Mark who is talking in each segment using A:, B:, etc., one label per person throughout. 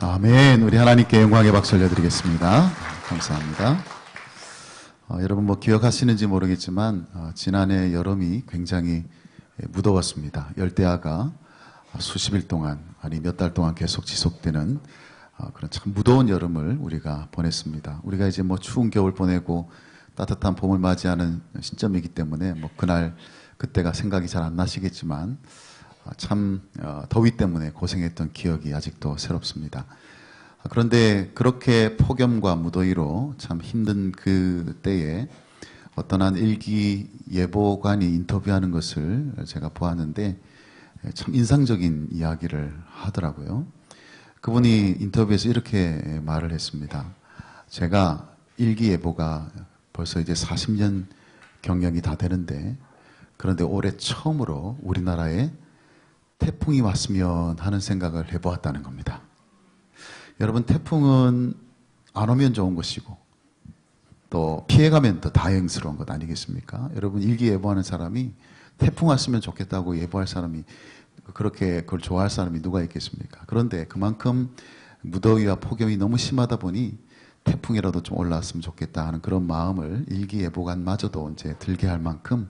A: 아멘. 우리 하나님께 영광의 박수 올려드리겠습니다. 감사합니다. 여러분 기억하시는지 모르겠지만 지난해 여름이 굉장히 무더웠습니다. 열대야가 수십일 동안 아니 몇 달 동안 계속 지속되는 그런 참 무더운 여름을 우리가 보냈습니다. 우리가 이제 추운 겨울 보내고 따뜻한 봄을 맞이하는 시점이기 때문에 그때가 생각이 잘 안 나시겠지만 참 더위 때문에 고생했던 기억이 아직도 새롭습니다. 그런데 그렇게 폭염과 무더위로 참 힘든 그 때에 어떤 한 일기예보관이 인터뷰하는 것을 제가 보았는데 참 인상적인 이야기를 하더라고요. 그분이 인터뷰에서 이렇게 말을 했습니다. 제가 일기예보가 벌써 이제 40년 경력이 다 되는데 그런데 올해 처음으로 우리나라에 태풍이 왔으면 하는 생각을 해보았다는 겁니다. 여러분, 태풍은 안 오면 좋은 것이고 또 피해가면 더 다행스러운 것 아니겠습니까? 여러분, 일기예보하는 사람이 태풍 왔으면 좋겠다고 예보할 사람이 그렇게 그걸 좋아할 사람이 누가 있겠습니까? 그런데 그만큼 무더위와 폭염이 너무 심하다 보니 태풍이라도 좀 올라왔으면 좋겠다 하는 그런 마음을 일기예보관마저도 이제 들게 할 만큼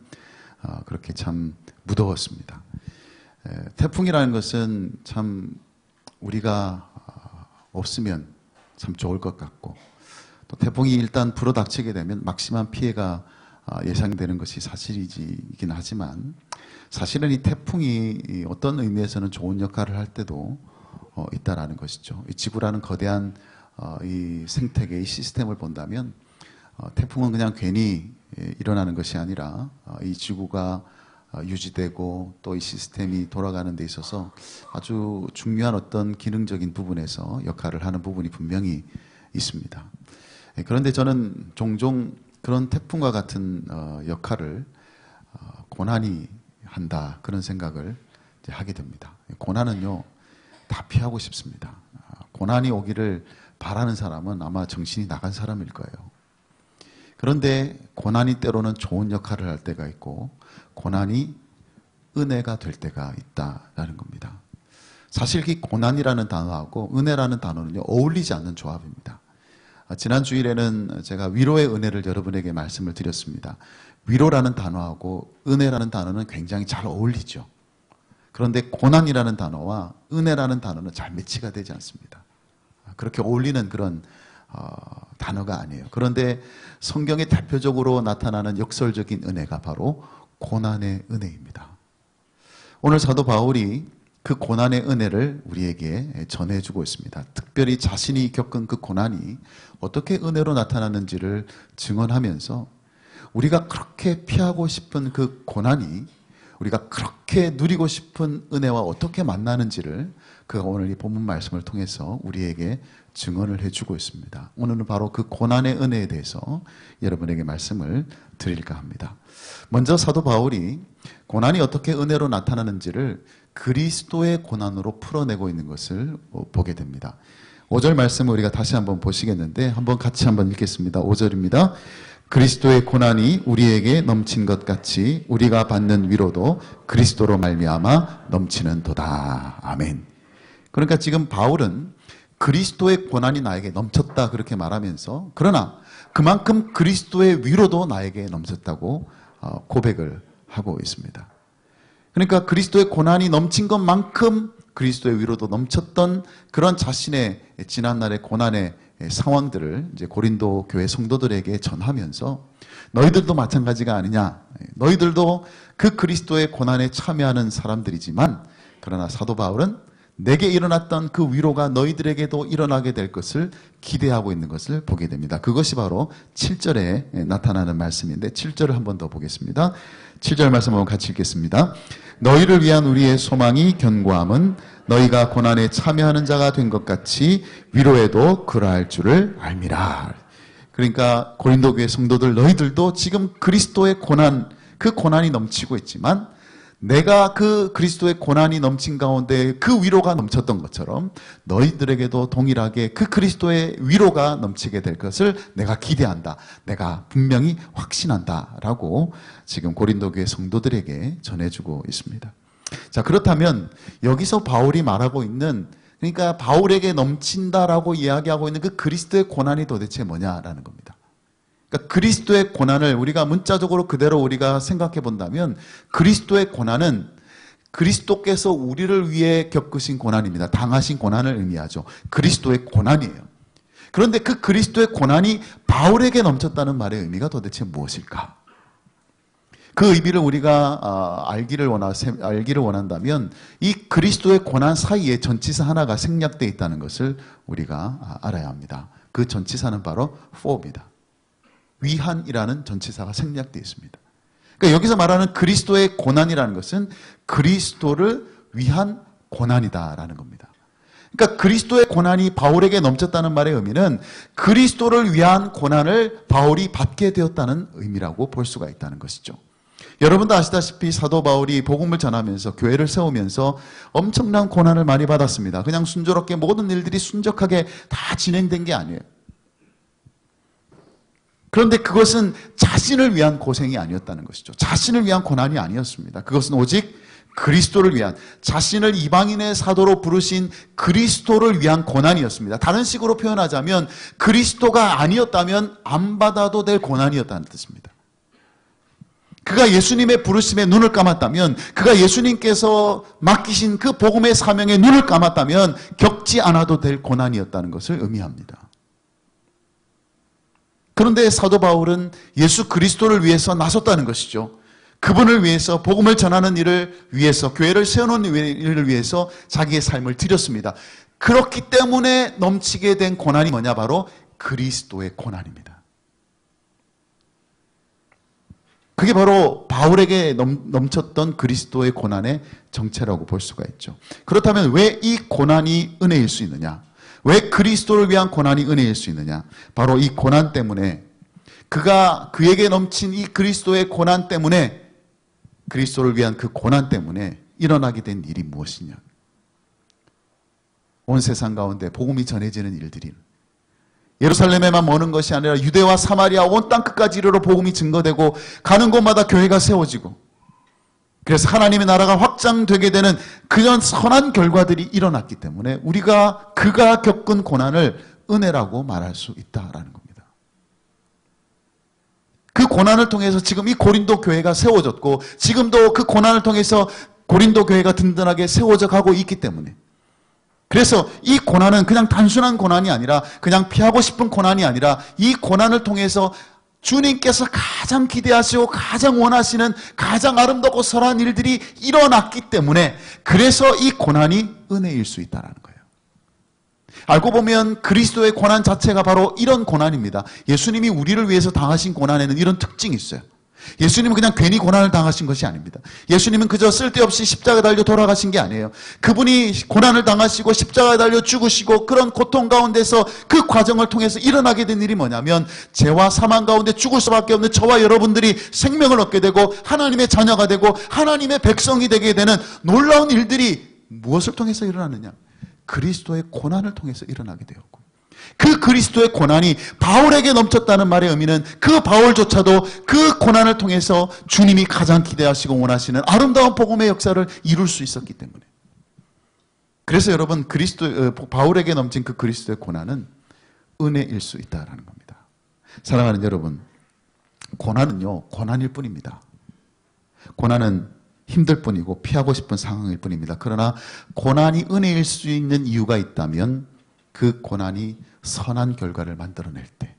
A: 그렇게 참 무더웠습니다. 태풍이라는 것은 참 우리가 없으면 참 좋을 것 같고 또 태풍이 일단 불어닥치게 되면 막심한 피해가 예상되는 것이 사실이긴 하지만 사실은 이 태풍이 어떤 의미에서는 좋은 역할을 할 때도 있다라는 것이죠. 이 지구라는 거대한 이 생태계의 시스템을 본다면 태풍은 그냥 괜히 일어나는 것이 아니라 이 지구가 유지되고 또 이 시스템이 돌아가는 데 있어서 아주 중요한 어떤 기능적인 부분에서 역할을 하는 부분이 분명히 있습니다. 그런데 저는 종종 그런 태풍과 같은 역할을 고난이 한다 그런 생각을 이제 하게 됩니다. 고난은요 다 피하고 싶습니다. 고난이 오기를 바라는 사람은 아마 정신이 나간 사람일 거예요. 그런데 고난이 때로는 좋은 역할을 할 때가 있고 고난이 은혜가 될 때가 있다라는 겁니다. 사실 이 고난이라는 단어하고 은혜라는 단어는요 어울리지 않는 조합입니다. 지난 주일에는 제가 위로의 은혜를 여러분에게 말씀을 드렸습니다. 위로라는 단어하고 은혜라는 단어는 굉장히 잘 어울리죠. 그런데 고난이라는 단어와 은혜라는 단어는 잘 매치가 되지 않습니다. 그렇게 어울리는 그런 단어가 아니에요. 그런데 성경에 대표적으로 나타나는 역설적인 은혜가 바로 고난의 은혜입니다. 오늘 사도 바울이 그 고난의 은혜를 우리에게 전해주고 있습니다. 특별히 자신이 겪은 그 고난이 어떻게 은혜로 나타나는지를 증언하면서 우리가 그렇게 피하고 싶은 그 고난이 우리가 그렇게 누리고 싶은 은혜와 어떻게 만나는지를 그가 오늘 이 본문 말씀을 통해서 우리에게 증언을 해주고 있습니다. 오늘은 바로 그 고난의 은혜에 대해서 여러분에게 말씀을 드릴까 합니다. 먼저 사도 바울이 고난이 어떻게 은혜로 나타나는지를 그리스도의 고난으로 풀어내고 있는 것을 보게 됩니다. 5절 말씀을 우리가 다시 한번 보시겠는데 같이 한번 읽겠습니다. 5절입니다. 그리스도의 고난이 우리에게 넘친 것 같이 우리가 받는 위로도 그리스도로 말미암아 넘치는도다. 아멘. 그러니까 지금 바울은 그리스도의 고난이 나에게 넘쳤다 그렇게 말하면서 그러나 그만큼 그리스도의 위로도 나에게 넘쳤다고 고백을 하고 있습니다. 그러니까 그리스도의 고난이 넘친 것만큼 그리스도의 위로도 넘쳤던 그런 자신의 지난날의 고난의 상황들을 이제 고린도 교회 성도들에게 전하면서 너희들도 마찬가지가 아니냐. 너희들도 그 그리스도의 고난에 참여하는 사람들이지만 그러나 사도 바울은 내게 일어났던 그 위로가 너희들에게도 일어나게 될 것을 기대하고 있는 것을 보게 됩니다. 그것이 바로 7절에 나타나는 말씀인데 7절을 한 번 더 보겠습니다. 7절 말씀 한번 같이 읽겠습니다. 너희를 위한 우리의 소망이 견고함은 너희가 고난에 참여하는 자가 된 것 같이 위로에도 그러할 줄을 알미라. 그러니까 고린도 교회 성도들 너희들도 지금 그리스도의 고난, 그 고난이 넘치고 있지만 내가 그 그리스도의 고난이 넘친 가운데 그 위로가 넘쳤던 것처럼 너희들에게도 동일하게 그 그리스도의 위로가 넘치게 될 것을 내가 기대한다. 내가 분명히 확신한다. 라고 지금 고린도 교회 성도들에게 전해주고 있습니다. 자, 그렇다면 여기서 바울이 말하고 있는 그러니까 바울에게 넘친다라고 이야기하고 있는 그 그리스도의 고난이 도대체 뭐냐라는 겁니다. 그러니까 그리스도의 고난을 우리가 문자적으로 그대로 우리가 생각해 본다면 그리스도의 고난은 그리스도께서 우리를 위해 겪으신 고난입니다. 당하신 고난을 의미하죠. 그리스도의 고난이에요. 그런데 그 그리스도의 고난이 바울에게 넘쳤다는 말의 의미가 도대체 무엇일까? 그 의미를 우리가 알기를 원한다면 이 그리스도의 고난 사이에 전치사 하나가 생략되어 있다는 것을 우리가 알아야 합니다. 그 전치사는 바로 for입니다. 위한이라는 전치사가 생략되어 있습니다. 그러니까 여기서 말하는 그리스도의 고난이라는 것은 그리스도를 위한 고난이다라는 겁니다. 그러니까 그리스도의 고난이 바울에게 넘쳤다는 말의 의미는 그리스도를 위한 고난을 바울이 받게 되었다는 의미라고 볼 수가 있다는 것이죠. 여러분도 아시다시피 사도 바울이 복음을 전하면서 교회를 세우면서 엄청난 고난을 많이 받았습니다. 그냥 순조롭게 모든 일들이 순적하게 다 진행된 게 아니에요. 그런데 그것은 자신을 위한 고생이 아니었다는 것이죠. 자신을 위한 고난이 아니었습니다. 그것은 오직 그리스도를 위한, 자신을 이방인의 사도로 부르신 그리스도를 위한 고난이었습니다. 다른 식으로 표현하자면 그리스도가 아니었다면 안 받아도 될 고난이었다는 뜻입니다. 그가 예수님의 부르심에 눈을 감았다면, 그가 예수님께서 맡기신 그 복음의 사명에 눈을 감았다면 겪지 않아도 될 고난이었다는 것을 의미합니다. 그런데 사도 바울은 예수 그리스도를 위해서 나섰다는 것이죠. 그분을 위해서, 복음을 전하는 일을 위해서, 교회를 세우는 일을 위해서 자기의 삶을 드렸습니다. 그렇기 때문에 넘치게 된 고난이 뭐냐? 바로 그리스도의 고난입니다. 그게 바로 바울에게 넘쳤던 그리스도의 고난의 정체라고 볼 수가 있죠. 그렇다면 왜 이 고난이 은혜일 수 있느냐? 왜 그리스도를 위한 고난이 은혜일 수 있느냐? 바로 이 고난 때문에, 그에게 넘친 이 그리스도의 고난 때문에, 그리스도를 위한 그 고난 때문에 일어나게 된 일이 무엇이냐? 온 세상 가운데 복음이 전해지는 일들이, 예루살렘에만 머는 것이 아니라 유대와 사마리아 온 땅 끝까지 이르러 복음이 증거되고 가는 곳마다 교회가 세워지고, 그래서 하나님의 나라가 확장되게 되는 그런 선한 결과들이 일어났기 때문에 그가 겪은 고난을 은혜라고 말할 수 있다라는 겁니다. 그 고난을 통해서 지금 이 고린도 교회가 세워졌고, 지금도 그 고난을 통해서 고린도 교회가 든든하게 세워져 가고 있기 때문에, 그래서 이 고난은 그냥 단순한 고난이 아니라, 그냥 피하고 싶은 고난이 아니라, 이 고난을 통해서 주님께서 가장 기대하시고 가장 원하시는 가장 아름답고 선한 일들이 일어났기 때문에, 그래서 이 고난이 은혜일 수 있다는 거예요. 알고 보면 그리스도의 고난 자체가 바로 이런 고난입니다. 예수님이 우리를 위해서 당하신 고난에는 이런 특징이 있어요. 예수님은 그냥 괜히 고난을 당하신 것이 아닙니다. 예수님은 그저 쓸데없이 십자가에 달려 돌아가신 게 아니에요. 그분이 고난을 당하시고 십자가에 달려 죽으시고 그런 고통 가운데서 그 과정을 통해서 일어나게 된 일이 뭐냐면, 죄와 사망 가운데 죽을 수밖에 없는 저와 여러분들이 생명을 얻게 되고 하나님의 자녀가 되고 하나님의 백성이 되게 되는 놀라운 일들이 무엇을 통해서 일어나느냐? 그리스도의 고난을 통해서 일어나게 되었고, 그 그리스도의 고난이 바울에게 넘쳤다는 말의 의미는 그 바울조차도 그 고난을 통해서 주님이 가장 기대하시고 원하시는 아름다운 복음의 역사를 이룰 수 있었기 때문에, 그래서 여러분, 바울에게 넘친 그 그리스도의 고난은 은혜일 수 있다는 겁니다. 사랑하는 여러분, 고난은요, 고난일 뿐입니다. 고난은 힘들 뿐이고 피하고 싶은 상황일 뿐입니다. 그러나 고난이 은혜일 수 있는 이유가 있다면, 그 고난이 선한 결과를 만들어낼 때,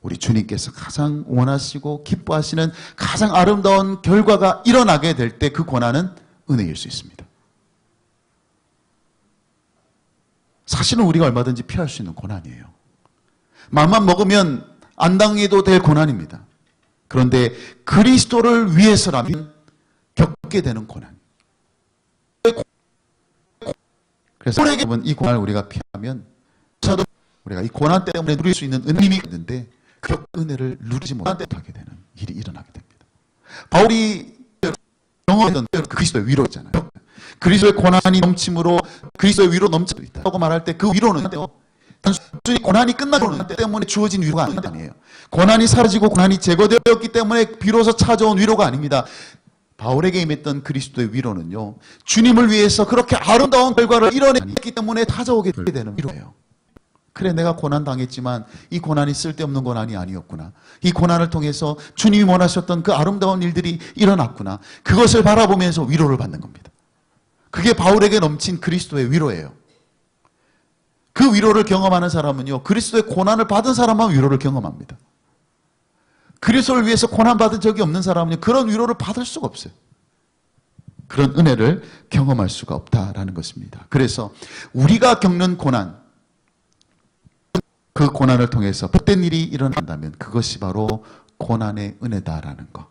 A: 우리 주님께서 가장 원하시고 기뻐하시는 가장 아름다운 결과가 일어나게 될 때, 그 고난은 은혜일 수 있습니다. 사실은 우리가 얼마든지 피할 수 있는 고난이에요. 마음만 먹으면 안 당해도 될 고난입니다. 그런데 그리스도를 위해서라면 겪게 되는 고난. 그래서 여러분, 이 고난을 우리가 피하면 우리가 이 고난 때문에 누릴 수 있는 은혜가 있는데, 그 은혜를 누리지 못하게 되는 일이 일어나게 됩니다. 바울이 경험했던 그리스도의 위로잖아요. 그리스도의 고난이 넘침으로 그리스도의 위로 넘치고 있다고 말할 때, 그 위로는 단순히 고난이 끝나는 때문에 주어진 위로가 아니에요. 고난이 사라지고 고난이 제거되었기 때문에 비로소 찾아온 위로가 아닙니다. 바울에게 임했던 그리스도의 위로는요, 주님을 위해서 그렇게 아름다운 결과를 이뤄냈기 때문에 찾아오게 되는 위로예요. 그래, 내가 고난 당했지만 이 고난이 쓸데없는 고난이 아니었구나. 이 고난을 통해서 주님이 원하셨던 그 아름다운 일들이 일어났구나. 그것을 바라보면서 위로를 받는 겁니다. 그게 바울에게 넘친 그리스도의 위로예요. 그 위로를 경험하는 사람은요, 그리스도의 고난을 받은 사람만 위로를 경험합니다. 그리스도를 위해서 고난받은 적이 없는 사람은요, 그런 위로를 받을 수가 없어요. 그런 은혜를 경험할 수가 없다라는 것입니다. 그래서 우리가 겪는 고난, 그 고난을 통해서 복된 일이 일어난다면 그것이 바로 고난의 은혜다라는 것.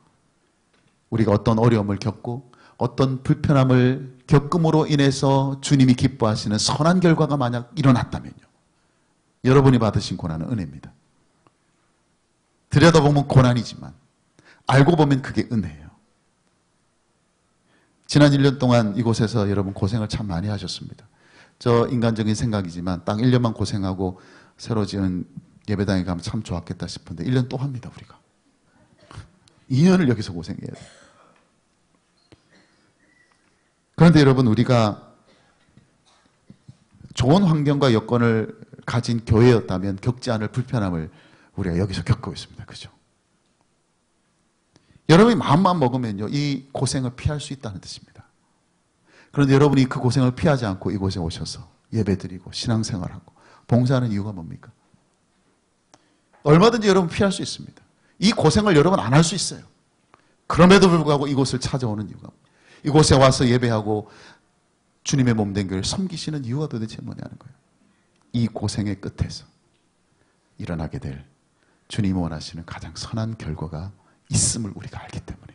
A: 우리가 어떤 어려움을 겪고 어떤 불편함을 겪음으로 인해서 주님이 기뻐하시는 선한 결과가 만약 일어났다면요, 여러분이 받으신 고난은 은혜입니다. 들여다보면 고난이지만 알고 보면 그게 은혜예요. 지난 1년 동안 이곳에서 여러분 고생을 참 많이 하셨습니다. 저 인간적인 생각이지만 딱 1년만 고생하고 새로 지은 예배당에 가면 참 좋았겠다 싶은데 1년 또 합니다, 우리가. 2년을 여기서 고생해야 돼요. 그런데 여러분, 우리가 좋은 환경과 여건을 가진 교회였다면 겪지 않을 불편함을 우리가 여기서 겪고 있습니다. 그죠? 여러분이 마음만 먹으면요, 이 고생을 피할 수 있다는 뜻입니다. 그런데 여러분이 그 고생을 피하지 않고 이곳에 오셔서 예배드리고 신앙생활하고 봉사하는 이유가 뭡니까? 얼마든지 여러분 피할 수 있습니다. 이 고생을 여러분 안 할 수 있어요. 그럼에도 불구하고 이곳을 찾아오는 이유가, 이곳에 와서 예배하고 주님의 몸된 교회를 섬기시는 이유가 도대체 뭐냐는 거예요. 이 고생의 끝에서 일어나게 될 주님이 원하시는 가장 선한 결과가 있음을 우리가 알기 때문에,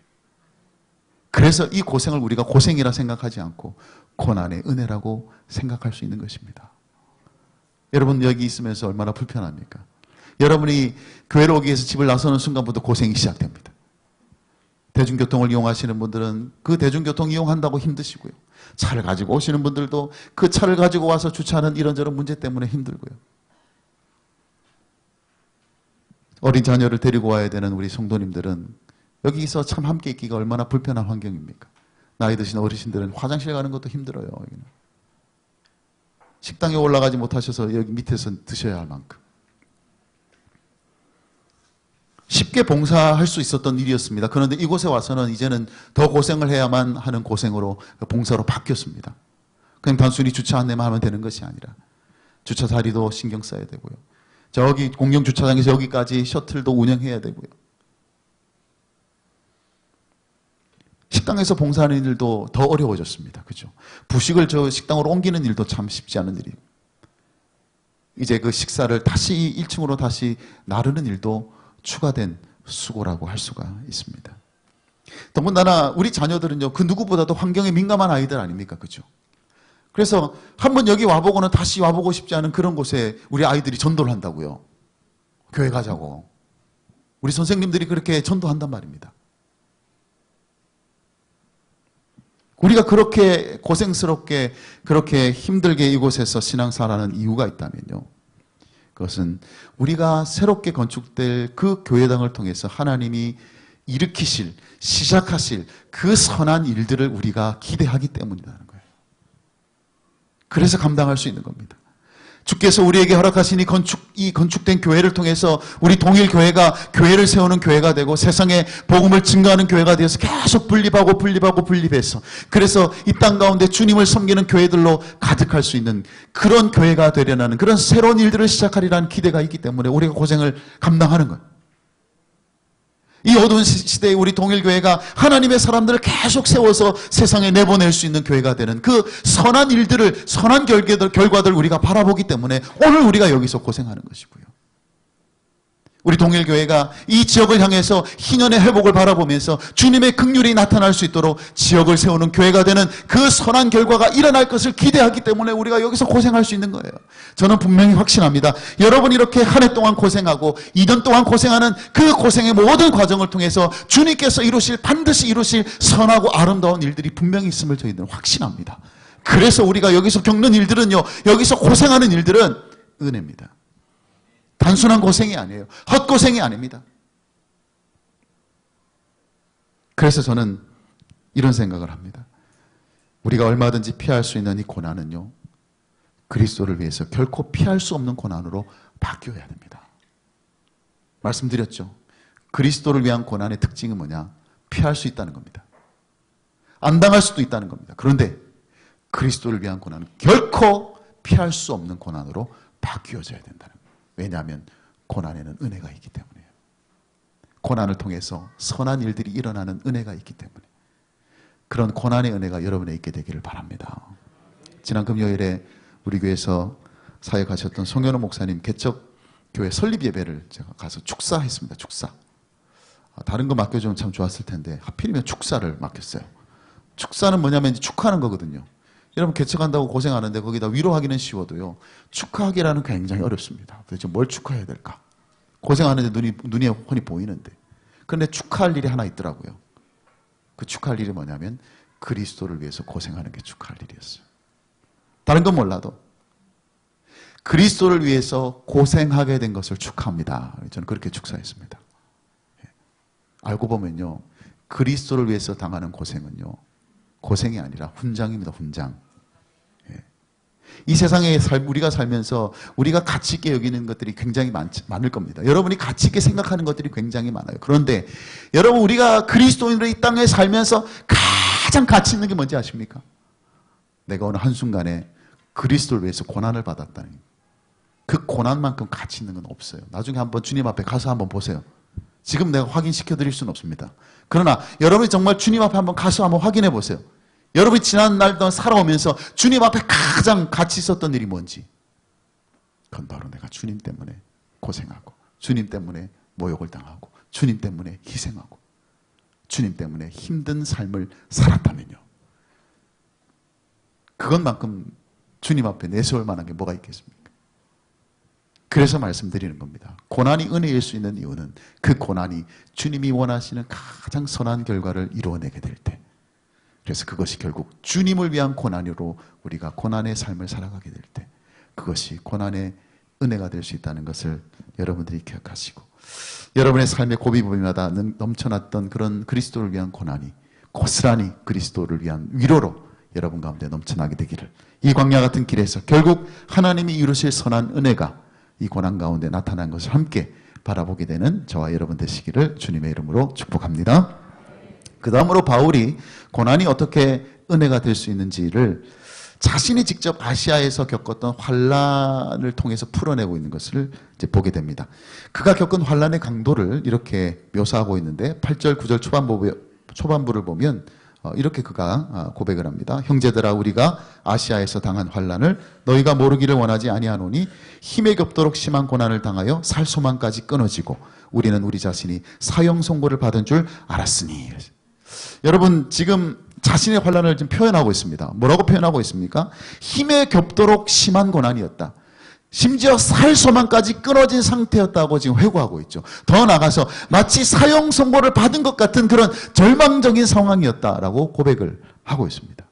A: 그래서 이 고생을 우리가 고생이라 생각하지 않고 고난의 은혜라고 생각할 수 있는 것입니다. 여러분, 여기 있으면서 얼마나 불편합니까? 여러분이 교회로 오기 위해서 집을 나서는 순간부터 고생이 시작됩니다. 대중교통을 이용하시는 분들은 그 대중교통 이용한다고 힘드시고요. 차를 가지고 오시는 분들도 그 차를 가지고 와서 주차하는 이런저런 문제 때문에 힘들고요. 어린 자녀를 데리고 와야 되는 우리 성도님들은 여기서 참 함께 있기가 얼마나 불편한 환경입니까? 나이 드신 어르신들은 화장실 가는 것도 힘들어요. 여기는. 식당에 올라가지 못하셔서 여기 밑에서 드셔야 할 만큼. 쉽게 봉사할 수 있었던 일이었습니다. 그런데 이곳에 와서는 이제는 더 고생을 해야만 하는 고생으로, 봉사로 바뀌었습니다. 그냥 단순히 주차 안내만 하면 되는 것이 아니라 주차 자리도 신경 써야 되고요. 저기 공영주차장에서 여기까지 셔틀도 운영해야 되고요. 식당에서 봉사하는 일도 더 어려워졌습니다. 그죠? 부식을 저 식당으로 옮기는 일도 참 쉽지 않은 일이에요. 이제 그 식사를 다시 1층으로 다시 나르는 일도 추가된 수고라고 할 수가 있습니다. 더군다나 우리 자녀들은요, 그 누구보다도 환경에 민감한 아이들 아닙니까? 그죠? 그래서 한번 여기 와보고는 다시 와보고 싶지 않은 그런 곳에 우리 아이들이 전도를 한다고요. 교회 가자고. 우리 선생님들이 그렇게 전도한단 말입니다. 우리가 그렇게 고생스럽게 그렇게 힘들게 이곳에서 신앙생활하는 이유가 있다면요, 그것은 우리가 새롭게 건축될 그 교회당을 통해서 하나님이 일으키실, 시작하실 그 선한 일들을 우리가 기대하기 때문이라는 거예요. 그래서 감당할 수 있는 겁니다. 주께서 우리에게 허락하신 이 건축된 교회를 통해서 우리 동일교회가 교회를 세우는 교회가 되고 세상에 복음을 증거하는 교회가 되어서 계속 분립해서, 그래서 이 땅 가운데 주님을 섬기는 교회들로 가득할 수 있는 그런 교회가 되려는 그런 새로운 일들을 시작하리라는 기대가 있기 때문에 우리가 고생을 감당하는 거예요. 이 어두운 시대에 우리 동일교회가 하나님의 사람들을 계속 세워서 세상에 내보낼 수 있는 교회가 되는 그 선한 일들을, 선한 결과들을 우리가 바라보기 때문에 오늘 우리가 여기서 고생하는 것이고요. 우리 동일교회가 이 지역을 향해서 희년의 회복을 바라보면서 주님의 긍휼이 나타날 수 있도록 지역을 세우는 교회가 되는 그 선한 결과가 일어날 것을 기대하기 때문에 우리가 여기서 고생할 수 있는 거예요. 저는 분명히 확신합니다. 여러분이 이렇게 한 해 동안 고생하고 2년 동안 고생하는 그 고생의 모든 과정을 통해서 주님께서 반드시 이루실 선하고 아름다운 일들이 분명히 있음을 저희들은 확신합니다. 그래서 우리가 여기서 겪는 일들은요, 여기서 고생하는 일들은 은혜입니다. 단순한 고생이 아니에요. 헛고생이 아닙니다. 그래서 저는 이런 생각을 합니다. 우리가 얼마든지 피할 수 있는 이 고난은요, 그리스도를 위해서 결코 피할 수 없는 고난으로 바뀌어야 됩니다. 말씀드렸죠. 그리스도를 위한 고난의 특징은 뭐냐? 피할 수 있다는 겁니다. 안 당할 수도 있다는 겁니다. 그런데 그리스도를 위한 고난은 결코 피할 수 없는 고난으로 바뀌어져야 된다는 거예요. 왜냐하면 고난에는 은혜가 있기 때문이에요. 고난을 통해서 선한 일들이 일어나는 은혜가 있기 때문에 그런 고난의 은혜가 여러분에 있게 되기를 바랍니다. 지난 금요일에 우리 교회에서 사역하셨던 송현호 목사님 개척교회 설립 예배를 제가 가서 축사했습니다. 축사. 다른 거 맡겨주면 참 좋았을 텐데 하필이면 축사를 맡겼어요. 축사는 뭐냐면 축하하는 거거든요. 여러분 개척한다고 고생하는데 거기다 위로하기는 쉬워도요, 축하하기라는 굉장히 어렵습니다. 도대체 뭘 축하해야 될까? 고생하는데 눈이 훤히 보이는데. 그런데 축하할 일이 하나 있더라고요. 그 축하할 일이 뭐냐면 그리스도를 위해서 고생하는 게 축하할 일이었어요. 다른 건 몰라도 그리스도를 위해서 고생하게 된 것을 축하합니다. 저는 그렇게 축사했습니다. 알고 보면요, 그리스도를 위해서 당하는 고생은요, 고생이 아니라 훈장입니다. 훈장. 이 세상에 우리가 살면서 우리가 가치 있게 여기는 것들이 굉장히 많을 겁니다. 여러분이 가치 있게 생각하는 것들이 굉장히 많아요. 그런데 여러분, 우리가 그리스도인으로 이 땅에 살면서 가장 가치 있는 게 뭔지 아십니까? 내가 어느 한순간에 그리스도를 위해서 고난을 받았다는, 그 고난만큼 가치 있는 건 없어요. 나중에 한번 주님 앞에 가서 한번 보세요. 지금 내가 확인시켜 드릴 수는 없습니다. 그러나 여러분이 정말 주님 앞에 한번 가서 한번 확인해 보세요. 여러분이 지난 날 동안 살아오면서 주님 앞에 가장 가치 있었던 일이 뭔지. 그건 바로 내가 주님 때문에 고생하고, 주님 때문에 모욕을 당하고, 주님 때문에 희생하고, 주님 때문에 힘든 삶을 살았다면요, 그것만큼 주님 앞에 내세울 만한 게 뭐가 있겠습니까? 그래서 말씀드리는 겁니다. 고난이 은혜일 수 있는 이유는 그 고난이 주님이 원하시는 가장 선한 결과를 이루어내게 될 때, 그래서 그것이 결국 주님을 위한 고난으로 우리가 고난의 삶을 살아가게 될 때, 그것이 고난의 은혜가 될 수 있다는 것을 여러분들이 기억하시고, 여러분의 삶의 고비고비마다 넘쳐났던 그런 그리스도를 위한 고난이 고스란히 그리스도를 위한 위로로 여러분 가운데 넘쳐나게 되기를, 이 광야 같은 길에서 결국 하나님이 이루실 선한 은혜가 이 고난 가운데 나타난 것을 함께 바라보게 되는 저와 여러분 되시기를 주님의 이름으로 축복합니다. 그 다음으로 바울이 고난이 어떻게 은혜가 될 수 있는지를 자신이 직접 아시아에서 겪었던 환란을 통해서 풀어내고 있는 것을 이제 보게 됩니다. 그가 겪은 환란의 강도를 이렇게 묘사하고 있는데 8절, 9절 초반부를 보면 이렇게 그가 고백을 합니다. 형제들아, 우리가 아시아에서 당한 환란을 너희가 모르기를 원하지 아니하노니 힘에 겹도록 심한 고난을 당하여 살 소망까지 끊어지고 우리는 우리 자신이 사형 선고를 받은 줄 알았으니. 여러분, 지금 자신의 환란을 지금 표현하고 있습니다. 뭐라고 표현하고 있습니까? 힘에 겹도록 심한 고난이었다. 심지어 살 소망까지 끊어진 상태였다고 지금 회고하고 있죠. 더 나아가서 마치 사형 선고를 받은 것 같은 그런 절망적인 상황이었다라고 고백을 하고 있습니다.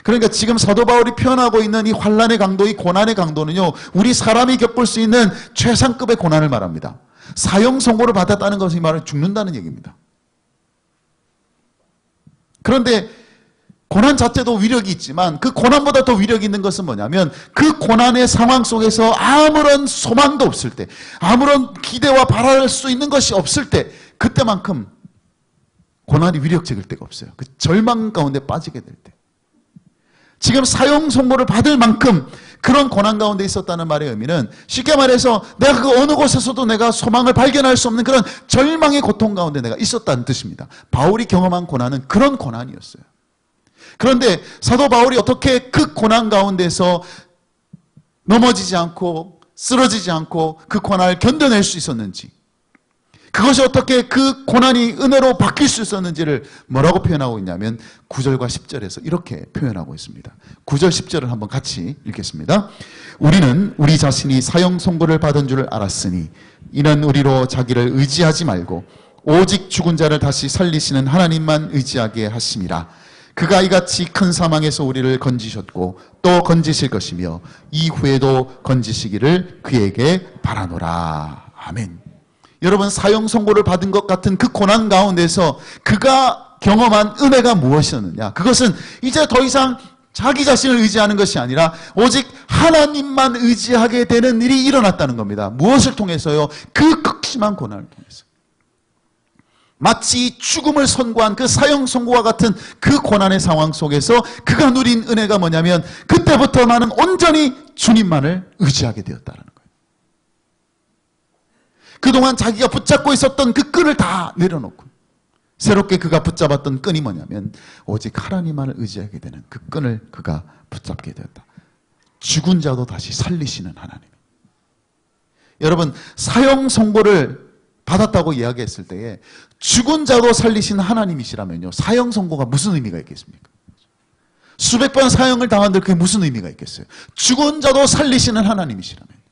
A: 그러니까 지금 사도 바울이 표현하고 있는 이 환란의 강도, 이 고난의 강도는요, 우리 사람이 겪을 수 있는 최상급의 고난을 말합니다. 사형 선고를 받았다는 것이 말은 죽는다는 얘기입니다. 그런데 고난 자체도 위력이 있지만 그 고난보다 더 위력이 있는 것은 뭐냐면, 그 고난의 상황 속에서 아무런 소망도 없을 때, 아무런 기대와 바랄 수 있는 것이 없을 때, 그때만큼 고난이 위력적일 때가 없어요. 그 절망 가운데 빠지게 될 때. 지금 사형 선고를 받을 만큼 그런 고난 가운데 있었다는 말의 의미는, 쉽게 말해서 내가 그 어느 곳에서도 내가 소망을 발견할 수 없는 그런 절망의 고통 가운데 내가 있었다는 뜻입니다. 바울이 경험한 고난은 그런 고난이었어요. 그런데 사도 바울이 어떻게 그 고난 가운데서 넘어지지 않고 쓰러지지 않고 그 고난을 견뎌낼 수 있었는지, 그것이 어떻게 그 고난이 은혜로 바뀔 수 있었는지를 뭐라고 표현하고 있냐면 9절과 10절에서 이렇게 표현하고 있습니다. 9절 10절을 한번 같이 읽겠습니다. 우리는 우리 자신이 사형 선고를 받은 줄 알았으니 이는 우리로 자기를 의지하지 말고 오직 죽은 자를 다시 살리시는 하나님만 의지하게 하심이라. 그가 이같이 큰 사망에서 우리를 건지셨고 또 건지실 것이며 이후에도 건지시기를 그에게 바라노라. 아멘. 여러분, 사형 선고를 받은 것 같은 그 고난 가운데서 그가 경험한 은혜가 무엇이었느냐? 그것은 이제 더 이상 자기 자신을 의지하는 것이 아니라 오직 하나님만 의지하게 되는 일이 일어났다는 겁니다. 무엇을 통해서요? 그 극심한 고난을 통해서. 마치 죽음을 선고한 그 사형 선고와 같은 그 고난의 상황 속에서 그가 누린 은혜가 뭐냐면 그때부터 나는 온전히 주님만을 의지하게 되었다는 거예요. 그동안 자기가 붙잡고 있었던 그 끈을 다 내려놓고 새롭게 그가 붙잡았던 끈이 뭐냐면 오직 하나님만을 의지하게 되는 그 끈을 그가 붙잡게 되었다. 죽은 자도 다시 살리시는 하나님. 여러분, 사형 선고를 받았다고 이야기했을 때에 죽은 자도 살리신 하나님이시라면요, 사형 선고가 무슨 의미가 있겠습니까? 수백 번 사형을 당한들 그게 무슨 의미가 있겠어요? 죽은 자도 살리시는 하나님이시라면.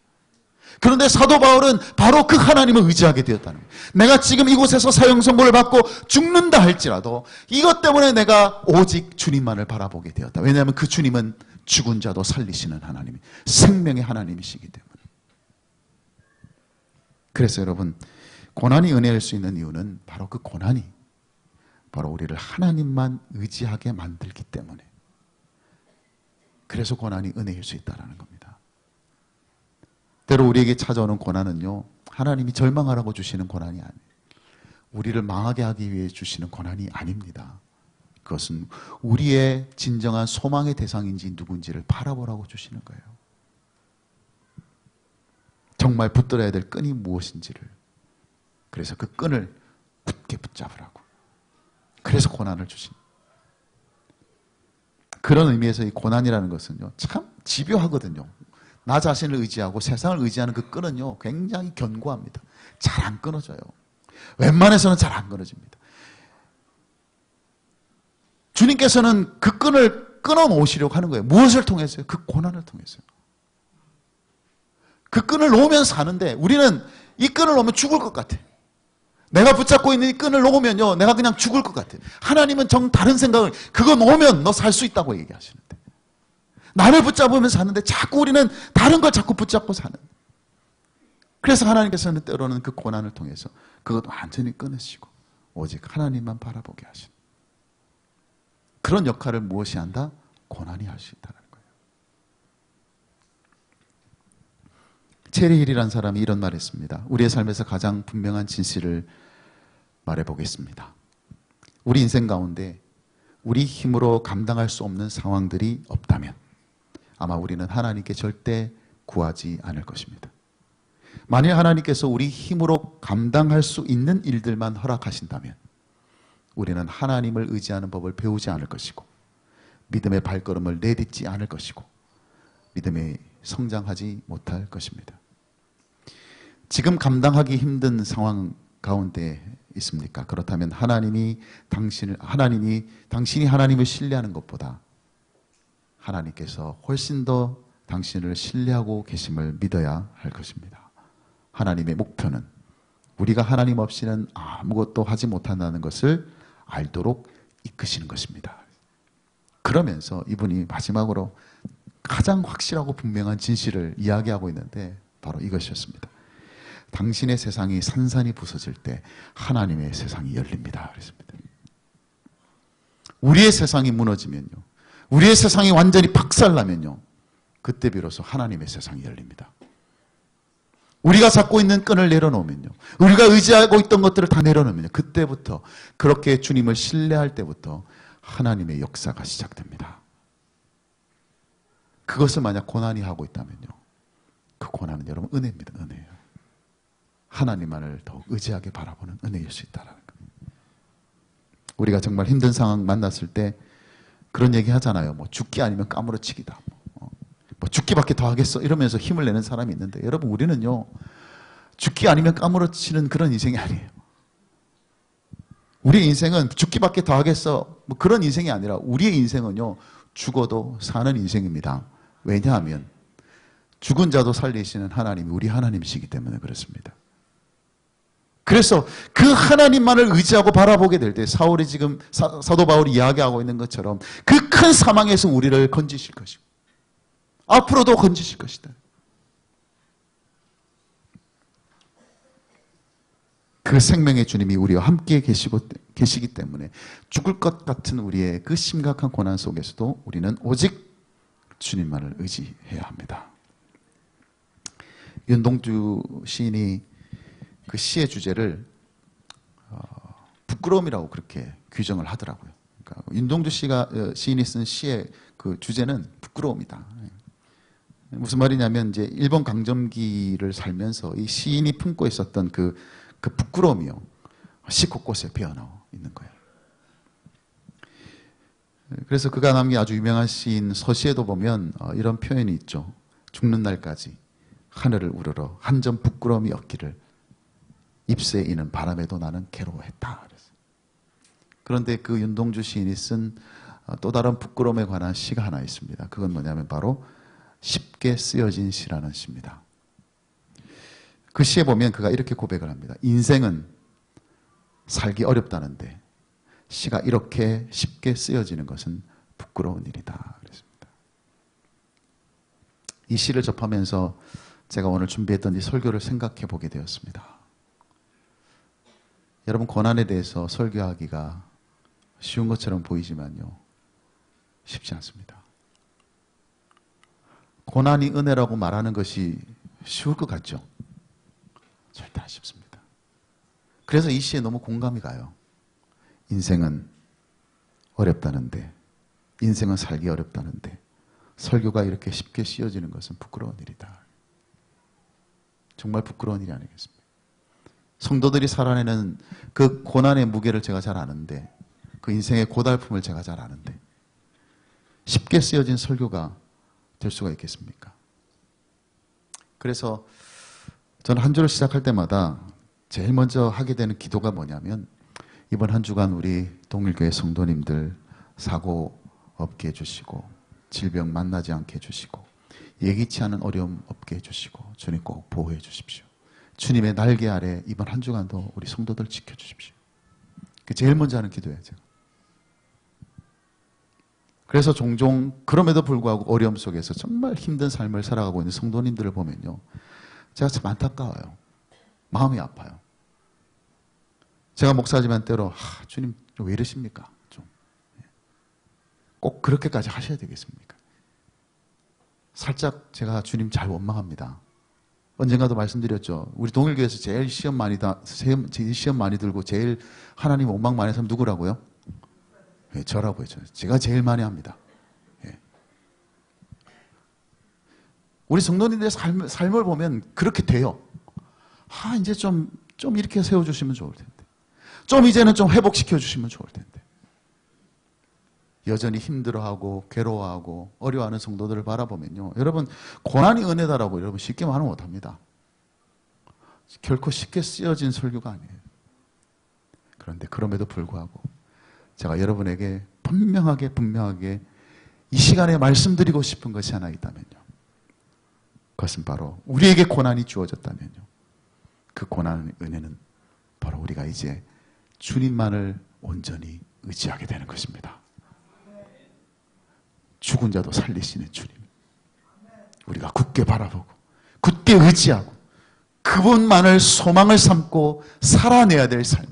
A: 그런데 사도 바울은 바로 그 하나님을 의지하게 되었다는 거예요. 내가 지금 이곳에서 사형 선고를 받고 죽는다 할지라도 이것 때문에 내가 오직 주님만을 바라보게 되었다. 왜냐하면 그 주님은 죽은 자도 살리시는 하나님, 생명의 하나님이시기 때문에. 그래서 여러분, 고난이 은혜일 수 있는 이유는 바로 그 고난이 바로 우리를 하나님만 의지하게 만들기 때문에, 그래서 고난이 은혜일 수 있다는 겁니다. 때로 우리에게 찾아오는 고난은요, 하나님이 절망하라고 주시는 고난이 아니에요. 우리를 망하게 하기 위해 주시는 고난이 아닙니다. 그것은 우리의 진정한 소망의 대상인지 누군지를 바라보라고 주시는 거예요. 정말 붙들어야 될 끈이 무엇인지를, 그래서 그 끈을 굳게 붙잡으라고. 그래서 고난을 주신. 그런 의미에서 이 고난이라는 것은요, 참 집요하거든요. 나 자신을 의지하고 세상을 의지하는 그 끈은요, 굉장히 견고합니다. 잘 안 끊어져요. 웬만해서는 잘 안 끊어집니다. 주님께서는 그 끈을 끊어놓으시려고 하는 거예요. 무엇을 통해서요? 그 고난을 통해서요. 그 끈을 놓으면 사는데 우리는 이 끈을 놓으면 죽을 것 같아. 내가 붙잡고 있는 이 끈을 놓으면요, 내가 그냥 죽을 것 같아. 하나님은 정 다른 생각을, 그거 놓으면 너 살 수 있다고 얘기하시는데, 나를 붙잡으면 사는데 자꾸 우리는 다른 걸 자꾸 붙잡고 사는. 그래서 하나님께서는 때로는 그 고난을 통해서 그것 완전히 끊으시고 오직 하나님만 바라보게 하시는 그런 역할을 무엇이 한다? 고난이 할 수 있다는 거예요. 체리 힐이라는 사람이 이런 말을 했습니다. 우리의 삶에서 가장 분명한 진실을 말해보겠습니다. 우리 인생 가운데 우리 힘으로 감당할 수 없는 상황들이 없다면 아마 우리는 하나님께 절대 구하지 않을 것입니다. 만일 하나님께서 우리 힘으로 감당할 수 있는 일들만 허락하신다면 우리는 하나님을 의지하는 법을 배우지 않을 것이고 믿음의 발걸음을 내딛지 않을 것이고 믿음에 성장하지 못할 것입니다. 지금 감당하기 힘든 상황 가운데 있습니까? 그렇다면 당신이 하나님을 신뢰하는 것보다 하나님께서 훨씬 더 당신을 신뢰하고 계심을 믿어야 할 것입니다. 하나님의 목표는 우리가 하나님 없이는 아무것도 하지 못한다는 것을 알도록 이끄시는 것입니다. 그러면서 이분이 마지막으로 가장 확실하고 분명한 진실을 이야기하고 있는데 바로 이것이었습니다. 당신의 세상이 산산이 부서질 때 하나님의 세상이 열립니다. 그랬습니다. 우리의 세상이 무너지면요, 우리의 세상이 완전히 박살나면요, 그때 비로소 하나님의 세상이 열립니다. 우리가 잡고 있는 끈을 내려놓으면요, 우리가 의지하고 있던 것들을 다 내려놓으면요, 그때부터, 그렇게 주님을 신뢰할 때부터 하나님의 역사가 시작됩니다. 그것을 만약 고난이 하고 있다면요, 그 고난은 여러분 은혜입니다. 은혜예요. 하나님만을 더욱 의지하게 바라보는 은혜일 수 있다는 거예요. 우리가 정말 힘든 상황 만났을 때 그런 얘기 하잖아요. 뭐 죽기 아니면 까무러치기다. 뭐 죽기밖에 더 하겠어 이러면서 힘을 내는 사람이 있는데, 여러분 우리는요, 죽기 아니면 까무러치는 그런 인생이 아니에요. 우리의 인생은 죽기밖에 더 하겠어 뭐 그런 인생이 아니라 우리의 인생은요, 죽어도 사는 인생입니다. 왜냐하면 죽은 자도 살리시는 하나님이 우리 하나님이시기 때문에 그렇습니다. 그래서 그 하나님만을 의지하고 바라보게 될 때 사울이 지금 사도 바울이 이야기하고 있는 것처럼 그 큰 사망에서 우리를 건지실 것이고 앞으로도 건지실 것이다. 그 생명의 주님이 우리와 함께 계시기 때문에 죽을 것 같은 우리의 그 심각한 고난 속에서도 우리는 오직 주님만을 의지해야 합니다. 윤동주 시인이 그 시의 주제를 부끄러움이라고 그렇게 규정을 하더라고요. 그러니까 윤동주 시인이 쓴 시의 그 주제는 부끄러움이다. 무슨 말이냐면 이제 일본 강점기를 살면서 이 시인이 품고 있었던 그 부끄러움이요, 시 곳곳에 배어나와 있는 거예요. 그래서 그가 남긴 아주 유명한 시인 서시에도 보면 이런 표현이 있죠. 죽는 날까지 하늘을 우러러 한 점 부끄러움이 없기를 입새에 이는 바람에도 나는 괴로워했다. 그런데 그 윤동주 시인이 쓴 또 다른 부끄러움에 관한 시가 하나 있습니다. 그건 뭐냐면 바로 쉽게 쓰여진 시라는 시입니다. 그 시에 보면 그가 이렇게 고백을 합니다. 인생은 살기 어렵다는데 시가 이렇게 쉽게 쓰여지는 것은 부끄러운 일이다. 그랬습니다. 이 시를 접하면서 제가 오늘 준비했던 이 설교를 생각해 보게 되었습니다. 여러분, 고난에 대해서 설교하기가 쉬운 것처럼 보이지만요, 쉽지 않습니다. 고난이 은혜라고 말하는 것이 쉬울 것 같죠? 절대 안 쉽습니다. 그래서 이 시에 너무 공감이 가요. 인생은 어렵다는데, 인생은 살기 어렵다는데 설교가 이렇게 쉽게 씌워지는 것은 부끄러운 일이다. 정말 부끄러운 일이 아니겠습니까? 성도들이 살아내는 그 고난의 무게를 제가 잘 아는데, 그 인생의 고달픔을 제가 잘 아는데 쉽게 쓰여진 설교가 될 수가 있겠습니까? 그래서 저는 한 주를 시작할 때마다 제일 먼저 하게 되는 기도가 뭐냐면, 이번 한 주간 우리 동일교회 성도님들 사고 없게 해주시고, 질병 만나지 않게 해주시고, 예기치 않은 어려움 없게 해주시고, 주님 꼭 보호해 주십시오. 주님의 날개 아래 이번 한 주간도 우리 성도들 지켜주십시오. 그 제일 먼저 하는 기도예요, 제가. 그래서 종종 그럼에도 불구하고 어려움 속에서 정말 힘든 삶을 살아가고 있는 성도님들을 보면요, 제가 참 안타까워요. 마음이 아파요. 제가 목사지만 때로 주님 왜 이러십니까? 좀 꼭 그렇게까지 하셔야 되겠습니까? 살짝 제가 주님 잘 원망합니다. 언젠가도 말씀드렸죠. 우리 동일교회에서 제일 시험 많이 들고 제일 하나님 원망 많이 하는 사람 누구라고요? 네, 저라고요. 제가 제일 많이 합니다. 네. 우리 성도님들의 삶을 보면 그렇게 돼요. 이제 좀 이렇게 세워주시면 좋을 텐데. 좀 이제는 좀 회복시켜주시면 좋을 텐데. 여전히 힘들어하고 괴로워하고 어려워하는 성도들을 바라보면요, 여러분, 고난이 은혜다라고 여러분 쉽게 말은 못합니다. 결코 쉽게 쓰여진 설교가 아니에요. 그런데 그럼에도 불구하고 제가 여러분에게 분명하게 이 시간에 말씀드리고 싶은 것이 하나 있다면요, 그것은 바로 우리에게 고난이 주어졌다면요, 그 고난의 은혜는 바로 우리가 이제 주님만을 온전히 의지하게 되는 것입니다. 죽은 자도 살리시는 주님, 우리가 굳게 바라보고 굳게 의지하고 그분만을 소망을 삼고 살아내야 될 삶이,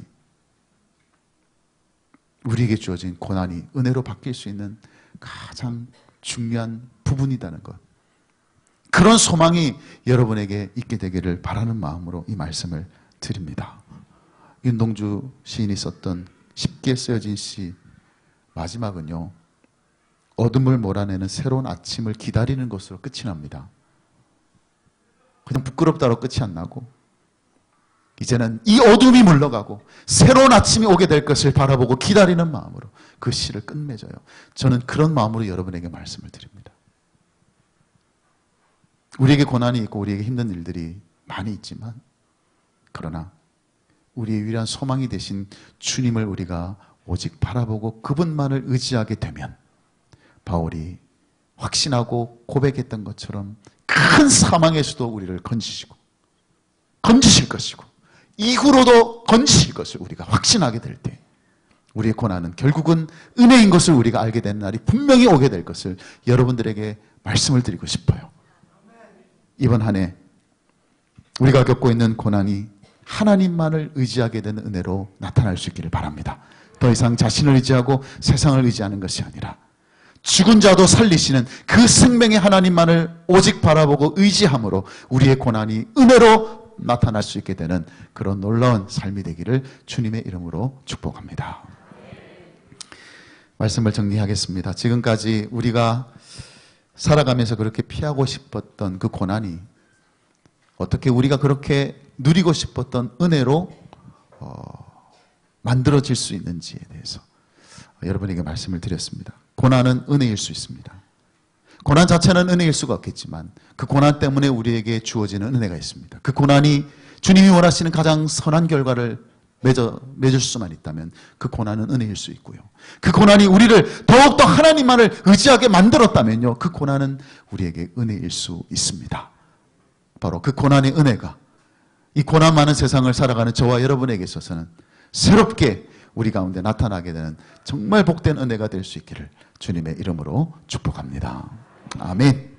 A: 우리에게 주어진 고난이 은혜로 바뀔 수 있는 가장 중요한 부분이라는 것, 그런 소망이 여러분에게 있게 되기를 바라는 마음으로 이 말씀을 드립니다. 윤동주 시인이 썼던 쉽게 쓰여진 시 마지막은요, 어둠을 몰아내는 새로운 아침을 기다리는 것으로 끝이 납니다. 그냥 부끄럽다로 끝이 안 나고, 이제는 이 어둠이 물러가고 새로운 아침이 오게 될 것을 바라보고 기다리는 마음으로 그 시를 끝맺어요. 저는 그런 마음으로 여러분에게 말씀을 드립니다. 우리에게 고난이 있고 우리에게 힘든 일들이 많이 있지만, 그러나 우리의 유일한 소망이 되신 주님을 우리가 오직 바라보고 그분만을 의지하게 되면, 바울이 확신하고 고백했던 것처럼 큰 사망에서도 우리를 건지실 것이고 이후로도 건지실 것을 우리가 확신하게 될 때, 우리의 고난은 결국은 은혜인 것을 우리가 알게 되는 날이 분명히 오게 될 것을 여러분들에게 말씀을 드리고 싶어요. 이번 한 해 우리가 겪고 있는 고난이 하나님만을 의지하게 되는 은혜로 나타날 수 있기를 바랍니다. 더 이상 자신을 의지하고 세상을 의지하는 것이 아니라 죽은 자도 살리시는 그 생명의 하나님만을 오직 바라보고 의지함으로 우리의 고난이 은혜로 나타날 수 있게 되는 그런 놀라운 삶이 되기를 주님의 이름으로 축복합니다. 말씀을 정리하겠습니다. 지금까지 우리가 살아가면서 그렇게 피하고 싶었던 그 고난이 어떻게 우리가 그렇게 누리고 싶었던 은혜로 만들어질 수 있는지에 대해서 여러분에게 말씀을 드렸습니다. 고난은 은혜일 수 있습니다. 고난 자체는 은혜일 수가 없겠지만 그 고난 때문에 우리에게 주어지는 은혜가 있습니다. 그 고난이 주님이 원하시는 가장 선한 결과를 맺을 수만 있다면 그 고난은 은혜일 수 있고요. 그 고난이 우리를 더욱더 하나님만을 의지하게 만들었다면요, 그 고난은 우리에게 은혜일 수 있습니다. 바로 그 고난의 은혜가 이 고난 많은 세상을 살아가는 저와 여러분에게 있어서는 새롭게 우리 가운데 나타나게 되는 정말 복된 은혜가 될 수 있기를 주님의 이름으로 축복합니다. 아멘.